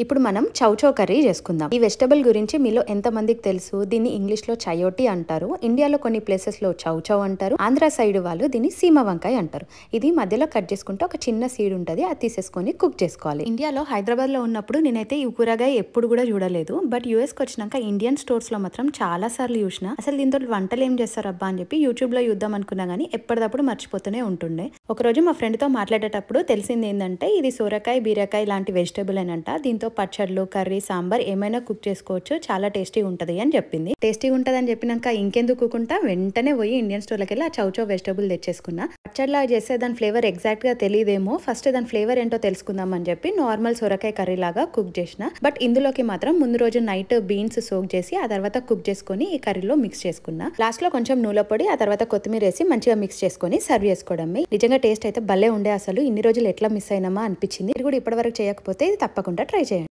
ఇప్పుడు మనం chow chow curry చేసుకుందాం. ఈ వెజిటబుల్ గురించి మీలో ఎంత మందికి తెలుసు? దీన్ని ఇంగ్లీష్ లో చయోటి అంటారు. ఇండియాలో కొన్ని ప్లేసెస్ లో చౌచౌ అంటారు. ఆంధ్ర సైడ్ వాళ్ళు దీన్ని సీమ వంకాయ అంటారు. ఇది మధ్యలో కట్ చేసుకుంటే ఒక చిన్న సీడ్ ఉంటది, అది తీసేసుకొని కుక్ చేసుకోవాలి. ఇండియాలో హైదరాబాద్ లో ఉన్నప్పుడు నేనైతే ఈ కూరగాయ ఎప్పుడు కూడా చూడలేదు. బట్ యూఎస్ కి వచ్చినాక ఇండియన్ స్టోర్స్ లో మాత్రం చాలా సార్లు చూసిన. అసలు దీంతో వంటలు ఏం చేస్తారు అబ్బా అని చెప్పి యూట్యూబ్ లో చూద్దాం అనుకున్నా గానీ ఎప్పటికప్పుడు మర్చిపోతూనే ఉంటుండే. ఒక రోజు మా ఫ్రెండ్ తో మాట్లాడేటప్పుడు తెలిసింది ఏంటంటే ఇది సోరకాయ, బీరకాయ లాంటి వెజిటబుల్ అనంట. దీంతో పచ్చళ్ళు, కర్రీ, సాంబార్ ఏమైనా కుక్ చేసుకోవచ్చు, చాలా టేస్టీ ఉంటది అని చెప్పింది. టేస్టీ ఉంటది అని చెప్పినాక ఇంకెందుకు కూకుంటా వెంటనే పోయి ఇండియన్ స్టోర్ లకి వెళ్ళి ఆ చౌచౌ వెజిటబుల్ తెచ్చేసుకున్నా. పచ్చడిలా చేస్తే దాని ఫ్లేవర్ ఎగ్జాక్ట్ గా తెలియదేమో, ఫస్ట్ దాని ఫ్లేవర్ ఏంటో తెలుసుకుందాం అని చెప్పి నార్మల్ సొరకాయ కర్రీ లాగా కుక్ చేసిన. బట్ ఇందులోకి మాత్రం ముందు రోజు నైట్ బీన్స్ సోక్ చేసి ఆ తర్వాత కుక్ చేసుకుని ఈ కర్రీలో మిక్స్ చేసుకున్నా. లాస్ట్ లో కొంచెం నూనె పొడి, ఆ తర్వాత కొత్తిమీర వేసి మంచిగా మిక్స్ చేసుకుని సర్వ్ చేసుకోవడమే. నిజంగా టేస్ట్ అయితే భలే ఉండే. అసలు ఇన్ని రోజులు ఎట్లా మిస్ అయినామా అనిపించింది. ఇది కూడా ఇప్పటి వరకు చేయకపోతే ఇది తప్పకుండా ట్రై చేయండి.